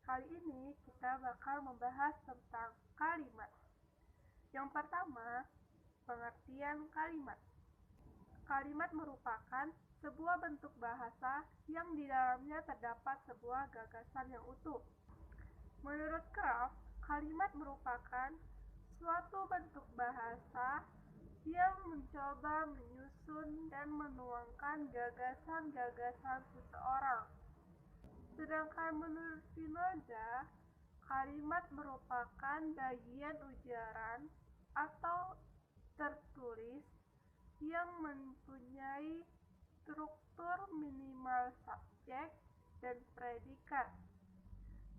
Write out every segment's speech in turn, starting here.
Kali ini kita bakal membahas tentang kalimat. Yang pertama, pengertian kalimat. Kalimat merupakan sebuah bentuk bahasa yang di dalamnya terdapat sebuah gagasan yang utuh. Menurut Kraft, kalimat merupakan suatu bentuk bahasa yang mencoba menyusun dan menuangkan gagasan-gagasan seseorang. Sedangkan menurut Spinoza, kalimat merupakan bagian ujaran atau tertulis yang mempunyai struktur minimal subjek dan predikat,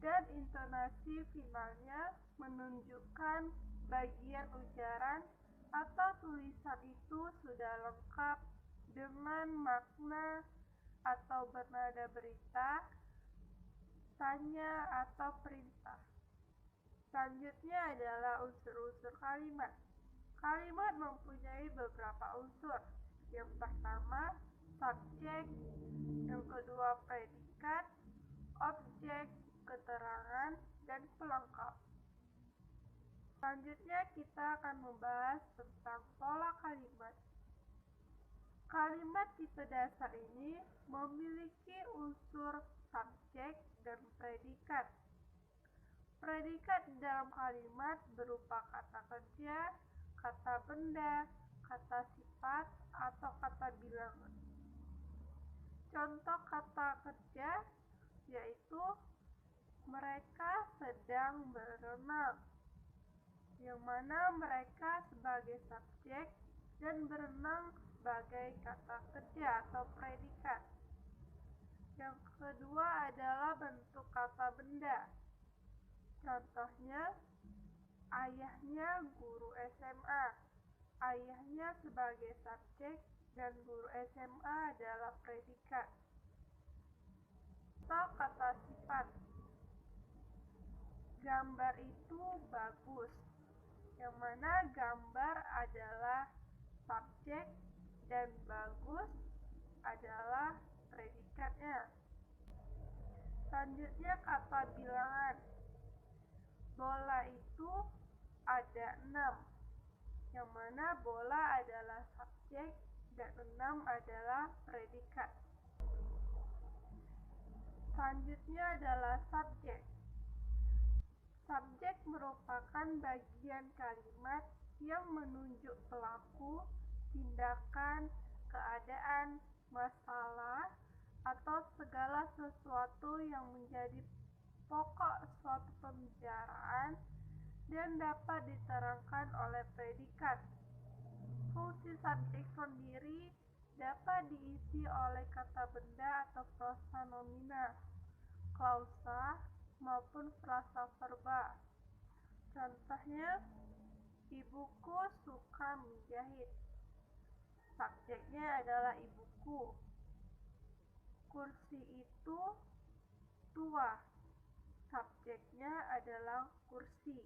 dan intonasi finalnya menunjukkan bagian ujaran atau tulisan itu sudah lengkap dengan makna atau bernada berita, tanya, atau perintah. Selanjutnya adalah unsur-unsur kalimat. Kalimat mempunyai beberapa unsur. Yang pertama, subjek. Yang kedua, predikat, objek, keterangan, dan pelengkap. Selanjutnya kita akan membahas tentang pola kalimat. Kalimat tipe dasar ini memiliki unsur subjek dan predikat. Predikat dalam kalimat berupa kata kerja, kata benda, kata sifat, atau kata bilangan. Contoh kata kerja yaitu mereka sedang berenang, yang mana mereka sebagai subjek dan berenang sebagai kata kerja atau predikat. Yang kedua adalah bentuk kata benda. Contohnya, ayahnya guru SMA. Ayahnya sebagai subjek dan guru SMA adalah predikat. Atau kata sifat. Gambar itu bagus, yang mana gambar adalah subjek dan bagus adalah predikatnya. Selanjutnya kata bilangan. Bola itu ada 6, yang mana bola adalah subjek dan 6 adalah predikat. Selanjutnya adalah subjek. Subjek merupakan bagian kalimat yang menunjuk pelaku, tindakan, keadaan, masalah, atau segala sesuatu yang menjadi pokok suatu pembicaraan dan dapat diterangkan oleh predikat. Fungsi subjek sendiri dapat diisi oleh kata benda atau frasa nomina, klausa, maupun frasa verba. Contohnya, ibuku suka menjahit. Subjeknya adalah ibuku. Kursi itu tua. Subjeknya adalah kursi.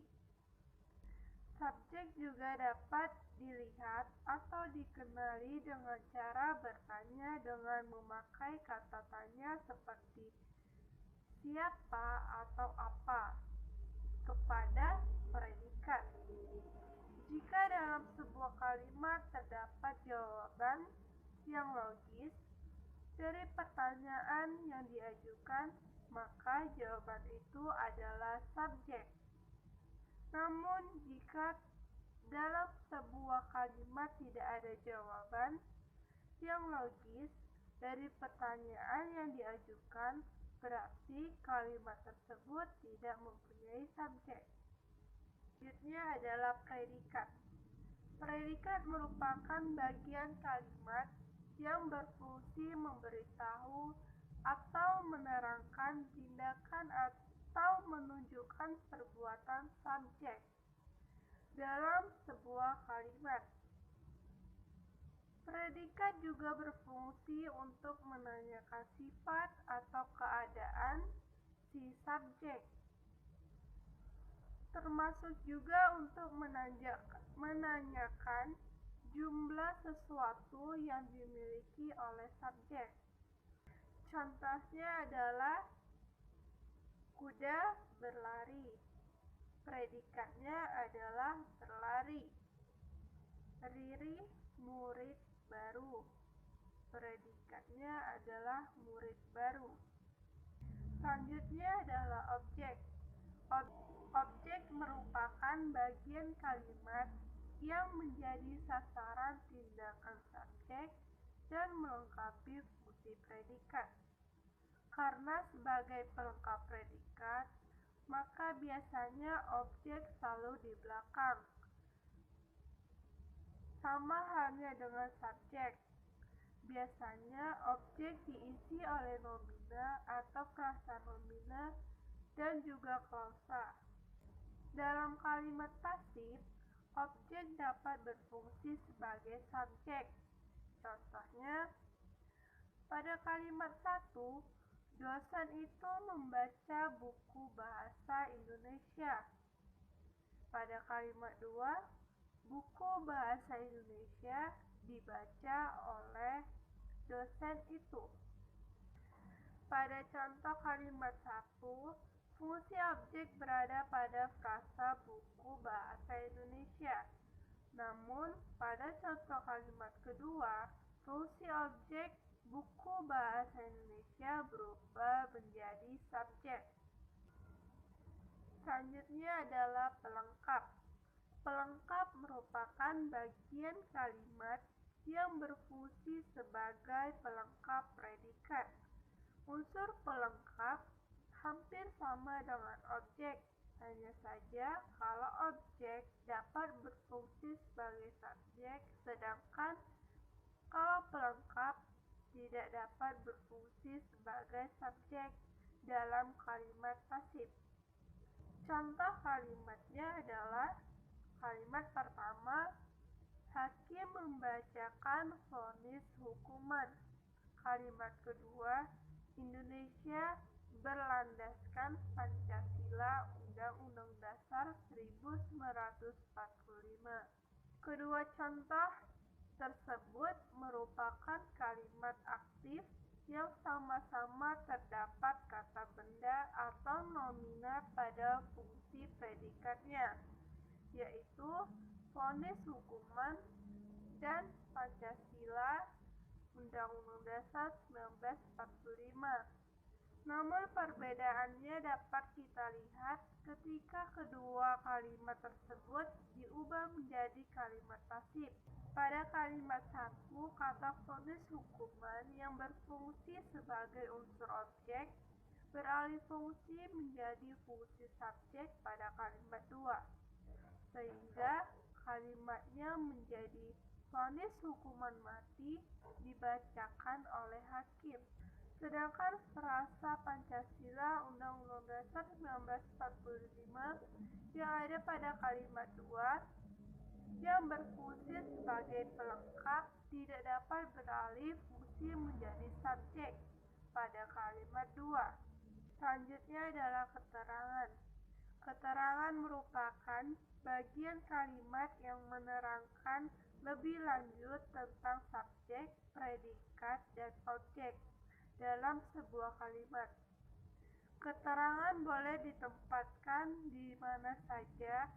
Subjek juga dapat dilihat atau dikenali dengan cara bertanya dengan memakai kata tanya seperti siapa atau apa kepada predikat. Jika dalam sebuah kalimat terdapat jawaban yang logis dari pertanyaan yang diajukan, maka jawaban itu adalah subjek. Namun, jika dalam sebuah kalimat tidak ada jawaban yang logis dari pertanyaan yang diajukan, berarti kalimat tersebut tidak mempunyai subjek. Selanjutnya adalah predikat. Predikat merupakan bagian kalimat yang berfungsi memberitahu atau menerangkan tindakan atau menunjukkan perbuatan subjek dalam sebuah kalimat. Predikat juga berfungsi untuk menanyakan sifat atau keadaan si subjek, termasuk juga untuk menanyakan jumlah sesuatu yang dimiliki oleh subjek. Contohnya adalah Kuda berlari. Predikatnya adalah berlari. Riri murid baru. Predikatnya adalah murid baru. Selanjutnya adalah objek. Objek merupakan bagian kalimat yang menjadi sasaran tindakan subjek dan melengkapi fungsi predikat. Karena sebagai pelengkap predikat, maka biasanya objek selalu di belakang. Sama halnya dengan subjek. Biasanya objek diisi oleh nomina atau frasa nomina dan juga klausa. Dalam kalimat pasif, objek dapat berfungsi sebagai subjek. Contohnya, pada kalimat 1, dosen itu membaca buku bahasa Indonesia. Pada kalimat 2, buku bahasa Indonesia dibaca oleh dosen itu. Pada contoh kalimat 1, fungsi objek berada pada frasa buku bahasa Indonesia. Namun, pada contoh kalimat kedua, fungsi objek buku bahasa Indonesia berubah menjadi subjek. Selanjutnya adalah pelengkap. Pelengkap merupakan bagian kalimat yang berfungsi sebagai pelengkap predikat. Unsur pelengkap hampir sama dengan objek, hanya saja kalau objek dapat berfungsi sebagai subjek, sedangkan kalau pelengkap tidak dapat berfungsi sebagai subjek dalam kalimat pasif. Contoh kalimatnya adalah kalimat pertama, hakim membacakan vonis hukuman. Kalimat kedua, Indonesia berlandaskan Pancasila Undang-Undang Dasar 1945. Kedua contoh tersebut merupakan kalimat aktif yang sama-sama terdapat kata benda atau nomina pada fungsi predikatnya, yaitu vonis hukuman dan Pancasila Undang-Undang Dasar 1945. Namun perbedaannya dapat kita lihat ketika kedua kalimat tersebut diubah menjadi kalimat pasif. Pada kalimat 1, kata vonis hukuman yang berfungsi sebagai unsur objek beralih fungsi menjadi fungsi subjek pada kalimat 2, sehingga kalimatnya menjadi vonis hukuman mati dibacakan oleh hakim. Sedangkan frasa Pancasila Undang-Undang Dasar 1945 yang ada pada kalimat 2 yang berfungsi sebagai pelengkap tidak dapat beralih fungsi menjadi subjek pada kalimat 2. Selanjutnya adalah keterangan. Keterangan merupakan bagian kalimat yang menerangkan lebih lanjut tentang subjek, predikat, dan objek dalam sebuah kalimat. Keterangan boleh ditempatkan di mana saja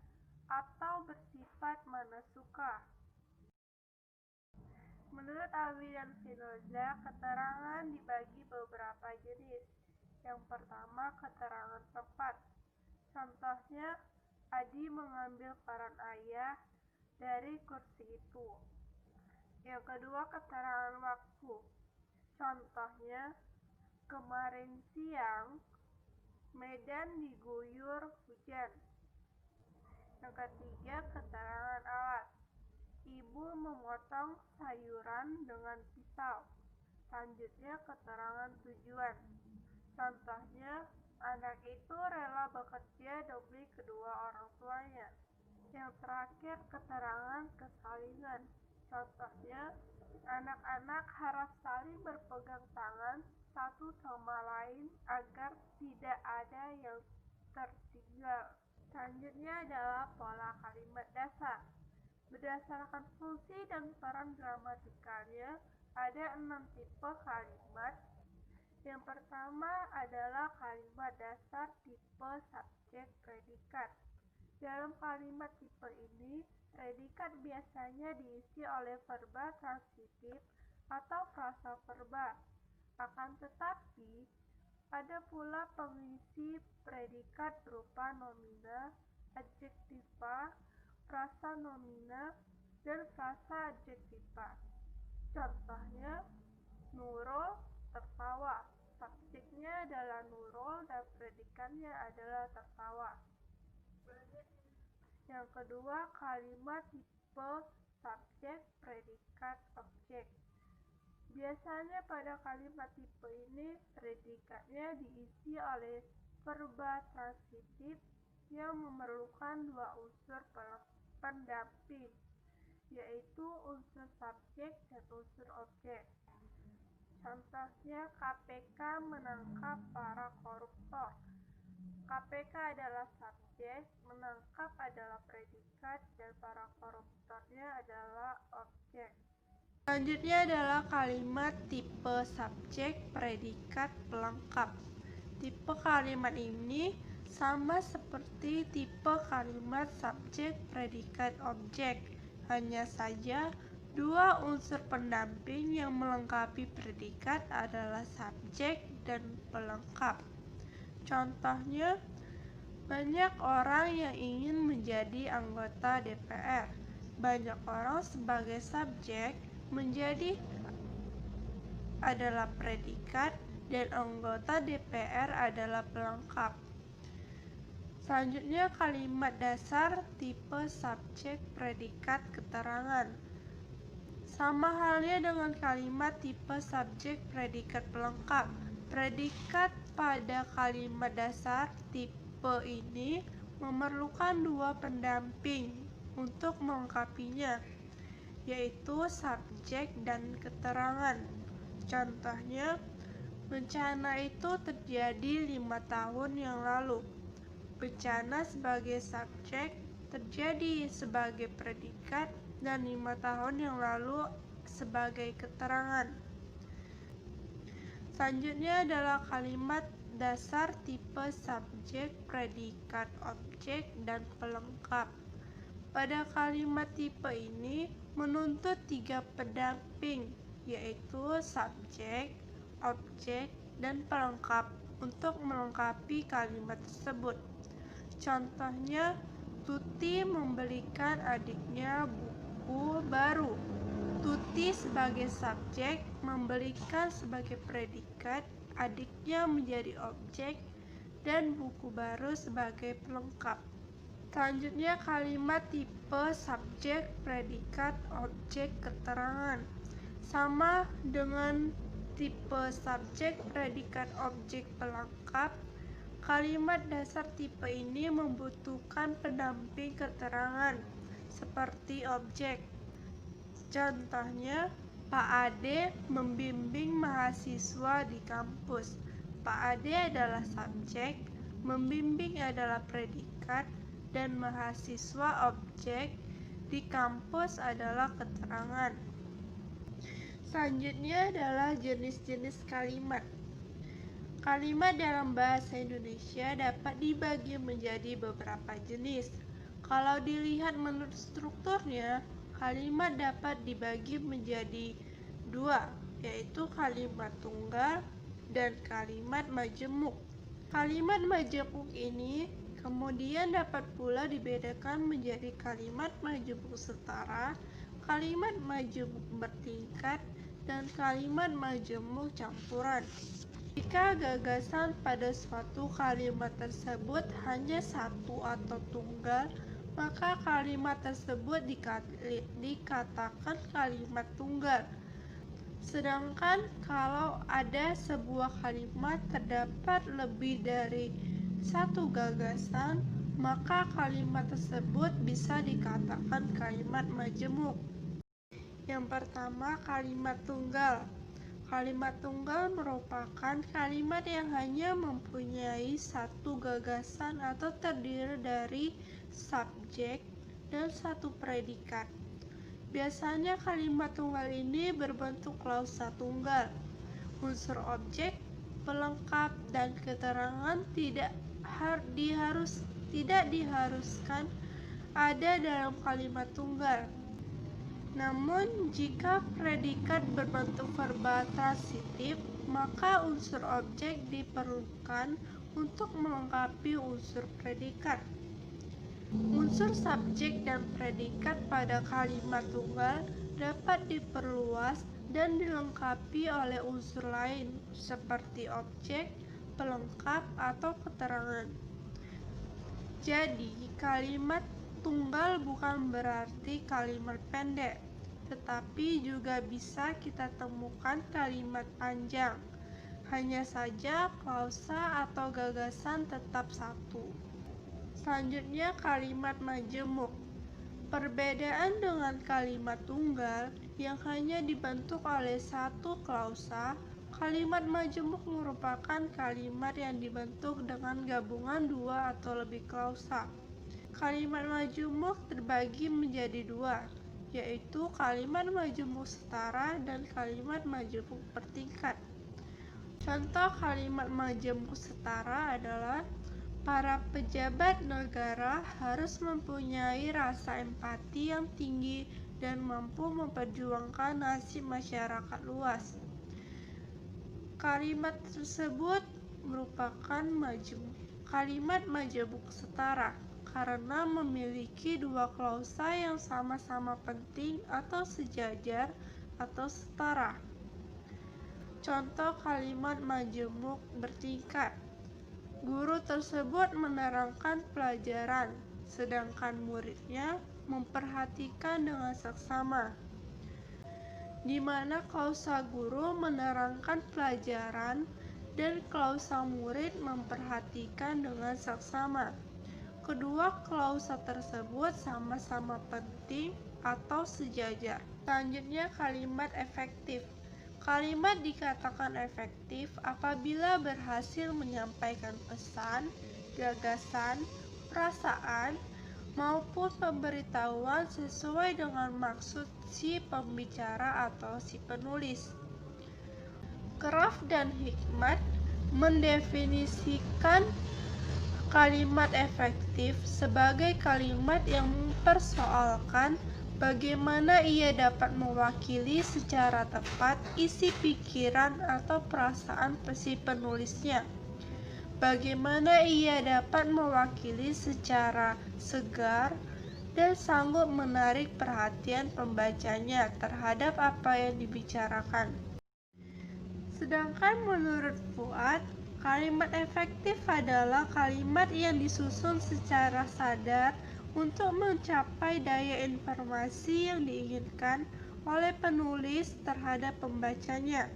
atau bersifat mana suka. Menurut Alwi dan Spinoza, keterangan dibagi beberapa jenis. Yang pertama, keterangan tempat. Contohnya, Adi mengambil peran ayah dari kursi itu. Yang kedua, keterangan waktu. Contohnya, kemarin siang Medan diguyur hujan. Yang ketiga, keterangan alat. Ibu memotong sayuran dengan pisau. Selanjutnya, keterangan tujuan. Contohnya, anak itu rela bekerja demi kedua orang tuanya. Yang terakhir, keterangan kesalingan. Contohnya, anak-anak harus saling berpegang tangan satu sama lain agar tidak ada yang tertinggal. Selanjutnya adalah pola kalimat dasar. Berdasarkan fungsi dan peran gramatikalnya, ada 6 tipe kalimat Yang pertama adalah kalimat dasar tipe subjek predikat. Dalam kalimat tipe ini, predikat biasanya diisi oleh verba transitif atau frasa verba. Akan tetapi, ada pula pengisi predikat berupa nomina, adjektiva, frasa nomina, dan frasa adjektiva. Contohnya, Nurul tertawa. Subjeknya adalah Nurul dan predikatnya adalah tertawa. Yang kedua, kalimat tipe subjek, predikat, objek. Biasanya pada kalimat tipe ini, predikatnya diisi oleh verba transitif yang memerlukan dua unsur pendamping, yaitu unsur subjek dan unsur objek. Contohnya, KPK menangkap para koruptor. KPK adalah subjek, menangkap adalah predikat, dan para koruptornya adalah objek. Selanjutnya adalah kalimat tipe subjek, predikat, pelengkap. Tipe kalimat ini sama seperti tipe kalimat subjek, predikat, objek. Hanya saja, dua unsur pendamping yang melengkapi predikat adalah subjek dan pelengkap. Contohnya, banyak orang yang ingin menjadi anggota DPR. Banyak orang sebagai subjek menjadi adalah predikat dan anggota DPR adalah pelengkap. Selanjutnya, kalimat dasar tipe subjek, predikat, keterangan. Sama halnya dengan kalimat tipe subjek, predikat, pelengkap. Predikat pada kalimat dasar tipe ini memerlukan dua pendamping untuk melengkapinya, yaitu subjek dan keterangan. Contohnya, bencana itu terjadi 5 tahun yang lalu. Bencana sebagai subjek terjadi sebagai predikat dan 5 tahun yang lalu sebagai keterangan. Selanjutnya adalah kalimat dasar tipe subjek, predikat, objek, dan pelengkap. Pada kalimat tipe ini menuntut 3 pendamping, yaitu subjek, objek, dan pelengkap untuk melengkapi kalimat tersebut. Contohnya, Tuti membelikan adiknya buku baru. Tuti sebagai subjek membelikan sebagai predikat, adiknya menjadi objek, dan buku baru sebagai pelengkap. Selanjutnya, kalimat tipe subjek, predikat, objek, keterangan. Sama dengan tipe subjek, predikat, objek, pelengkap, kalimat dasar tipe ini membutuhkan pendamping keterangan seperti objek. Contohnya, Pak Ade membimbing mahasiswa di kampus. Pak Ade adalah subjek, membimbing adalah predikat, dan mahasiswa objek, di kampus adalah keterangan. Selanjutnya adalah jenis-jenis kalimat. Kalimat dalam bahasa Indonesia dapat dibagi menjadi beberapa jenis. Kalau dilihat menurut strukturnya, kalimat dapat dibagi menjadi 2, yaitu kalimat tunggal dan kalimat majemuk. Kalimat majemuk ini kemudian dapat pula dibedakan menjadi kalimat majemuk setara, kalimat majemuk bertingkat, dan kalimat majemuk campuran. Jika gagasan pada suatu kalimat tersebut hanya satu atau tunggal, maka kalimat tersebut dikatakan kalimat tunggal. Sedangkan kalau ada sebuah kalimat terdapat lebih dari satu gagasan, maka kalimat tersebut bisa dikatakan kalimat majemuk. Yang pertama, kalimat tunggal. Kalimat tunggal merupakan kalimat yang hanya mempunyai satu gagasan atau terdiri dari subjek dan satu predikat. Biasanya kalimat tunggal ini berbentuk klausa tunggal. Unsur objek pelengkap, dan keterangan tidak diharuskan ada dalam kalimat tunggal. Namun, jika predikat berbentuk verbal transitif, maka unsur objek diperlukan untuk melengkapi unsur predikat. Unsur subjek dan predikat pada kalimat tunggal dapat diperluas dan dilengkapi oleh unsur lain seperti objek, pelengkap, atau keterangan. Jadi, kalimat tunggal bukan berarti kalimat pendek, tetapi juga bisa kita temukan kalimat panjang. Hanya saja klausa atau gagasan tetap satu. Selanjutnya, kalimat majemuk. Perbedaan dengan kalimat tunggal yang hanya dibentuk oleh satu klausa, kalimat majemuk merupakan kalimat yang dibentuk dengan gabungan dua atau lebih klausa. Kalimat majemuk terbagi menjadi dua, yaitu kalimat majemuk setara dan kalimat majemuk bertingkat. Contoh kalimat majemuk setara adalah para pejabat negara harus mempunyai rasa empati yang tinggi dan mampu memperjuangkan nasib masyarakat luas. Kalimat tersebut merupakan kalimat majemuk setara karena memiliki dua klausa yang sama-sama penting atau sejajar atau setara. Contoh kalimat majemuk bertingkat. Guru tersebut menerangkan pelajaran, sedangkan muridnya memperhatikan dengan seksama, di mana klausa guru menerangkan pelajaran dan klausa murid memperhatikan dengan seksama. Kedua klausa tersebut sama-sama penting atau sejajar. Selanjutnya, kalimat efektif. Kalimat dikatakan efektif apabila berhasil menyampaikan pesan, gagasan, perasaan, maupun pemberitahuan sesuai dengan maksud si pembicara atau si penulis. Kraft dan Hikmat mendefinisikan kalimat efektif sebagai kalimat yang mempersoalkan bagaimana ia dapat mewakili secara tepat isi pikiran atau perasaan si penulisnya. Bagaimana ia dapat mewakili secara segar dan sanggup menarik perhatian pembacanya terhadap apa yang dibicarakan. Sedangkan menurut Fuad, kalimat efektif adalah kalimat yang disusun secara sadar untuk mencapai daya informasi yang diinginkan oleh penulis terhadap pembacanya.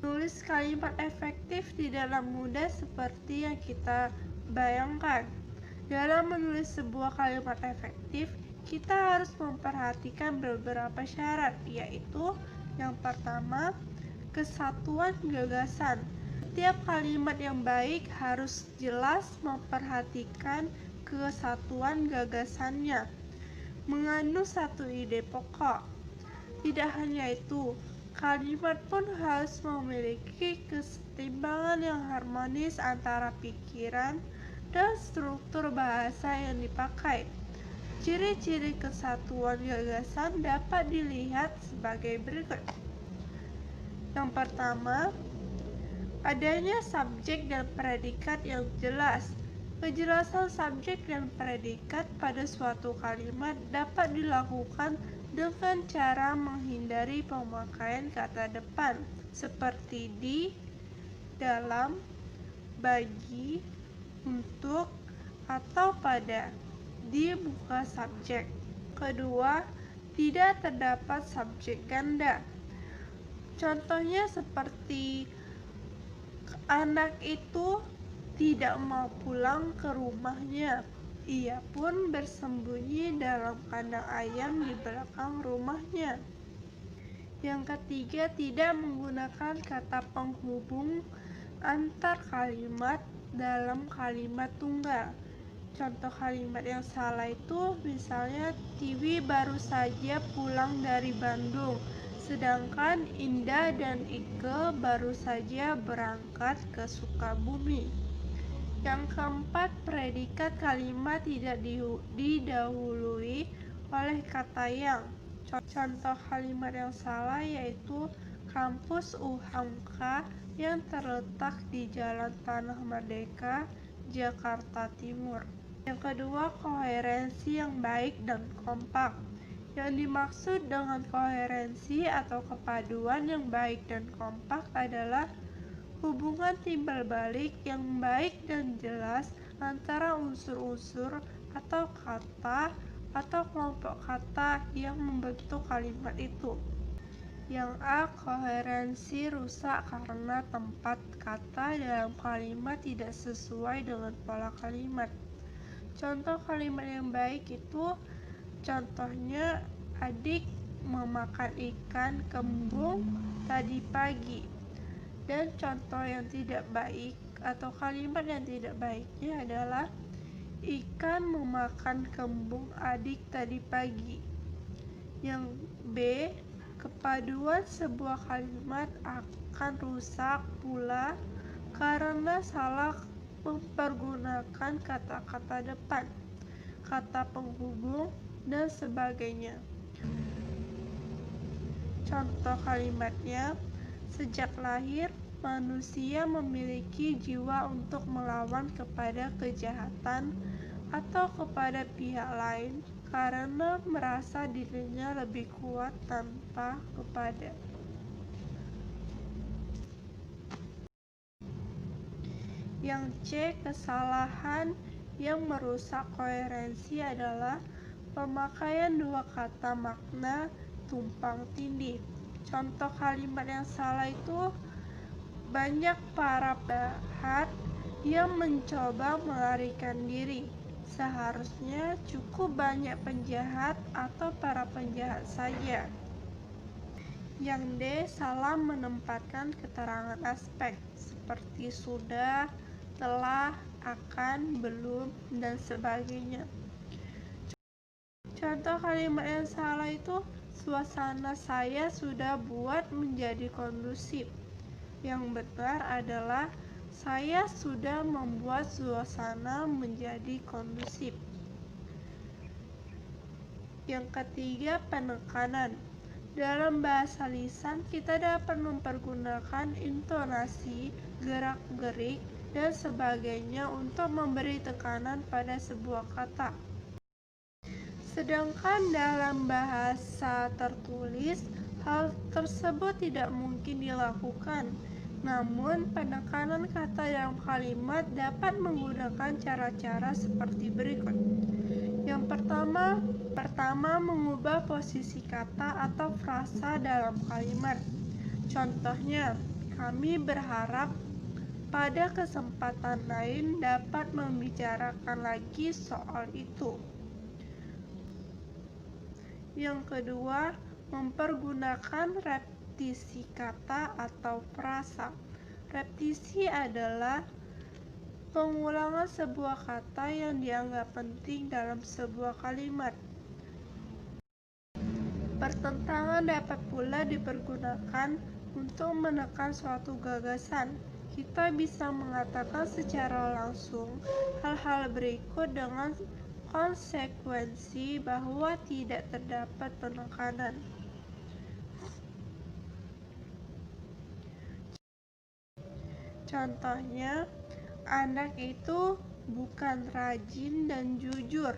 Menulis kalimat efektif tidaklah mudah seperti yang kita bayangkan. Dalam menulis sebuah kalimat efektif, kita harus memperhatikan beberapa syarat, yaitu yang pertama, kesatuan gagasan. Setiap kalimat yang baik harus jelas memperhatikan kesatuan gagasannya, mengandung satu ide pokok. Tidak hanya itu, kalimat pun harus memiliki kesetimbangan yang harmonis antara pikiran dan struktur bahasa yang dipakai. Ciri-ciri kesatuan gagasan dapat dilihat sebagai berikut. Yang pertama, adanya subjek dan predikat yang jelas. Kejelasan subjek dan predikat pada suatu kalimat dapat dilakukan dengan cara menghindari pemakaian kata depan seperti di, dalam, bagi, untuk, atau pada di muka subjek. Kedua, tidak terdapat subjek ganda. Contohnya seperti anak itu tidak mau pulang ke rumahnya. Ia pun bersembunyi dalam kandang ayam di belakang rumahnya. Yang ketiga, tidak menggunakan kata penghubung antar kalimat dalam kalimat tunggal. Contoh kalimat yang salah itu misalnya Tiwi baru saja pulang dari Bandung. Sedangkan Indah dan Ike baru saja berangkat ke Sukabumi. Yang keempat, predikat kalimat tidak didahului oleh kata yang. Contoh kalimat yang salah yaitu kampus UHAMKA yang terletak di Jalan Tanah Merdeka, Jakarta Timur. Yang kedua, koherensi yang baik dan kompak. Yang dimaksud dengan koherensi atau kepaduan yang baik dan kompak adalah hubungan timbal balik yang baik dan jelas antara unsur-unsur atau kata atau kelompok kata yang membentuk kalimat itu. Yang A, koherensi rusak karena tempat kata dalam kalimat tidak sesuai dengan pola kalimat. Contoh kalimat yang baik itu contohnya, adik memakan ikan kembung tadi pagi. Dan contoh yang tidak baik atau kalimat yang tidak baiknya adalah ikan memakan kembung adik tadi pagi. Yang B, kepaduan sebuah kalimat akan rusak pula karena salah mempergunakan kata-kata depan, kata penghubung, dan sebagainya. Contoh kalimatnya, sejak lahir, manusia memiliki jiwa untuk melawan kepada kejahatan atau kepada pihak lain karena merasa dirinya lebih kuat tanpa kepada. Yang C, kesalahan yang merusak koherensi adalah pemakaian dua kata makna tumpang tindih. Contoh kalimat yang salah itu, banyak para penjahat yang mencoba melarikan diri. Seharusnya cukup banyak penjahat atau para penjahat saja. Yang D, salah menempatkan keterangan aspek seperti sudah, telah, akan, belum, dan sebagainya. Contoh kalimat yang salah itu, suasana saya sudah buat menjadi kondusif. Yang benar adalah saya sudah membuat suasana menjadi kondusif. Yang ketiga, penekanan. Dalam bahasa lisan, kita dapat mempergunakan intonasi, gerak-gerik, dan sebagainya untuk memberi tekanan pada sebuah kata. Sedangkan dalam bahasa tertulis, hal tersebut tidak mungkin dilakukan. Namun, penekanan kata dalam kalimat dapat menggunakan cara-cara seperti berikut. Yang pertama mengubah posisi kata atau frasa dalam kalimat. Contohnya, kami berharap pada kesempatan lain dapat membicarakan lagi soal itu. Yang kedua, mempergunakan repetisi kata atau frasa. Repetisi adalah pengulangan sebuah kata yang dianggap penting dalam sebuah kalimat. Pertentangan dapat pula dipergunakan untuk menekan suatu gagasan. Kita bisa mengatakan secara langsung hal-hal berikut dengan konsekuensi bahwa tidak terdapat penekanan. Contohnya, anak itu bukan rajin dan jujur,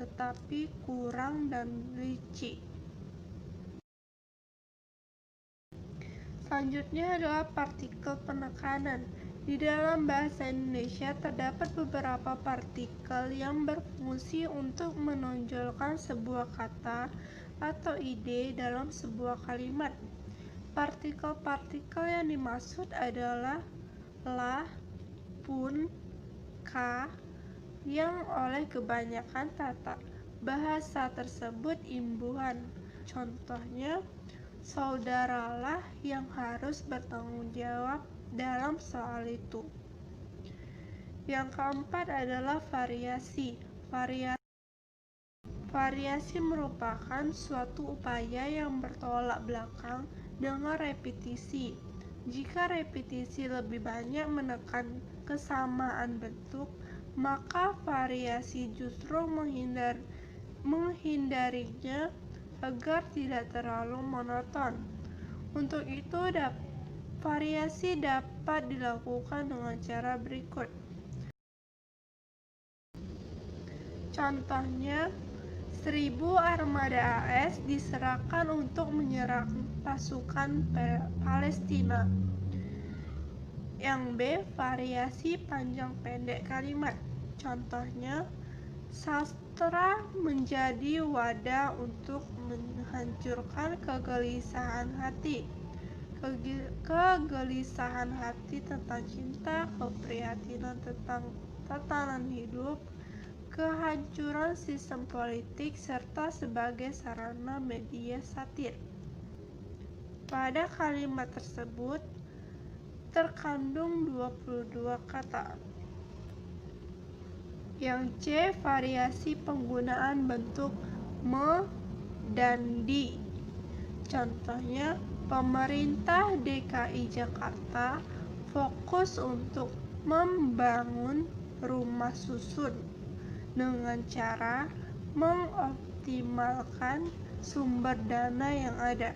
tetapi kurang dan licik. Selanjutnya adalah partikel penekanan. Di dalam bahasa Indonesia terdapat beberapa partikel yang berfungsi untuk menonjolkan sebuah kata atau ide dalam sebuah kalimat. Partikel-partikel yang dimaksud adalah lah, pun, ka, yang oleh kebanyakan tata bahasa tersebut imbuhan. Contohnya, saudaralah yang harus bertanggung jawab dalam soal itu. Yang keempat adalah variasi. Variasi merupakan suatu upaya yang bertolak belakang dengan repetisi. Jika repetisi lebih banyak menekan kesamaan bentuk, maka variasi justru menghindarinya agar tidak terlalu monoton. Untuk itu, variasi dapat dilakukan dengan cara berikut. Contohnya, 1000 armada AS diserahkan untuk menyerang pasukan Palestina. Yang B, variasi panjang pendek kalimat. Contohnya, sastra menjadi wadah untuk menghancurkan kegelisahan hati. Kegelisahan hati tentang cinta, keprihatinan tentang tatanan hidup, kehancuran sistem politik, serta sebagai sarana media satir. Pada kalimat tersebut terkandung 22 kata. Yang C, variasi penggunaan bentuk me dan di. Contohnya, pemerintah DKI Jakarta fokus untuk membangun rumah susun dengan cara mengoptimalkan sumber dana yang ada.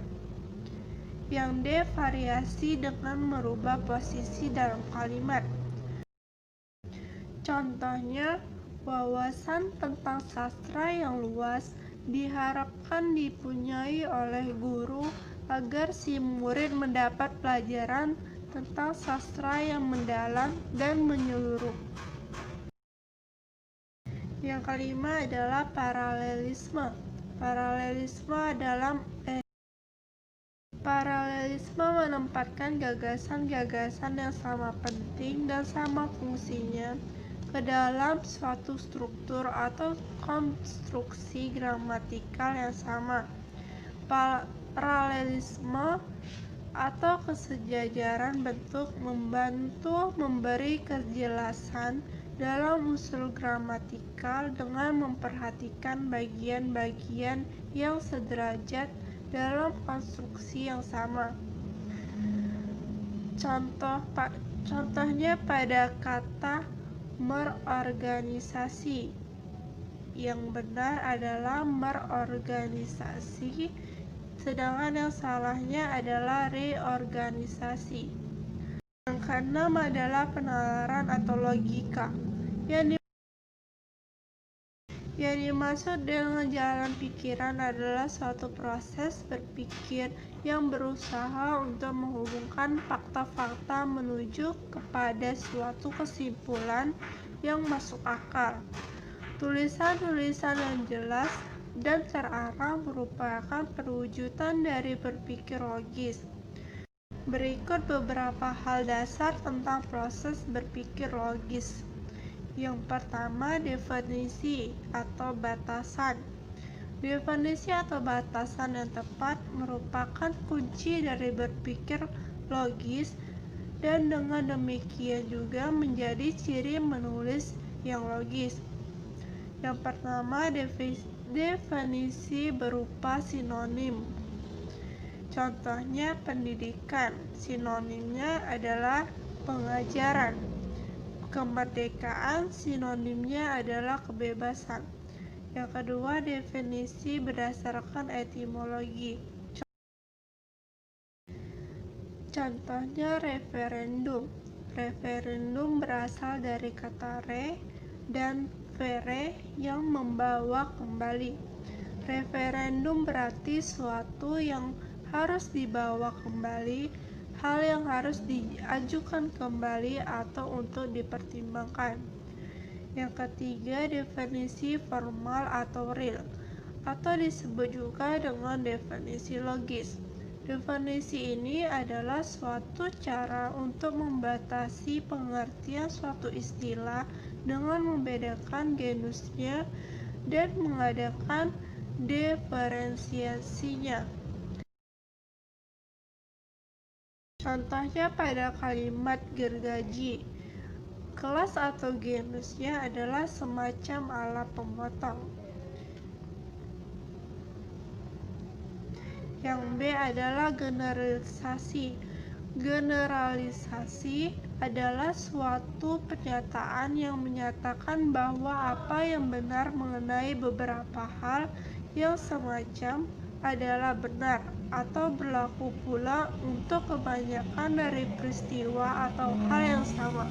Yang D, variasi dengan merubah posisi dalam kalimat. Contohnya, wawasan tentang sastra yang luas diharapkan dipunyai oleh guru agar si murid mendapat pelajaran tentang sastra yang mendalam dan menyeluruh. Yang kelima adalah paralelisme. Paralelisme menempatkan gagasan-gagasan yang sama penting dan sama fungsinya ke dalam suatu struktur atau konstruksi gramatikal yang sama. Paralelisme atau kesejajaran bentuk membantu memberi kejelasan dalam usul gramatikal dengan memperhatikan bagian-bagian yang sederajat dalam konstruksi yang sama. Contohnya pada kata merorganisasi. Yang benar adalah merorganisasi, sedangkan yang salahnya adalah reorganisasi. Yang keenam adalah penalaran atau logika. Yang dimaksud dengan jalan pikiran adalah suatu proses berpikir yang berusaha untuk menghubungkan fakta-fakta menuju kepada suatu kesimpulan yang masuk akal. Tulisan-tulisan yang jelas dan terarah merupakan perwujudan dari berpikir logis. Berikut beberapa hal dasar tentang proses berpikir logis. Yang pertama, definisi atau batasan. Definisi atau batasan yang tepat merupakan kunci dari berpikir logis dan dengan demikian juga menjadi ciri menulis yang logis. Yang pertama, definisi berupa sinonim. Contohnya pendidikan, sinonimnya adalah pengajaran. Kemerdekaan, sinonimnya adalah kebebasan. Yang kedua, definisi berdasarkan etimologi. Contohnya referendum. Referendum berasal dari kata re dan vere yang membawa kembali. Referendum berarti suatu yang harus dibawa kembali, hal yang harus diajukan kembali atau untuk dipertimbangkan. Yang ketiga, definisi formal atau real, atau disebut juga dengan definisi logis. Definisi ini adalah suatu cara untuk membatasi pengertian suatu istilah dengan membedakan genusnya dan mengadakan diferensiasinya. Contohnya pada kalimat gergaji, kelas atau genusnya adalah semacam alat pemotong. Yang B adalah generalisasi. Generalisasi adalah suatu pernyataan yang menyatakan bahwa apa yang benar mengenai beberapa hal yang semacam adalah benar atau berlaku pula untuk kebanyakan dari peristiwa atau hal yang sama.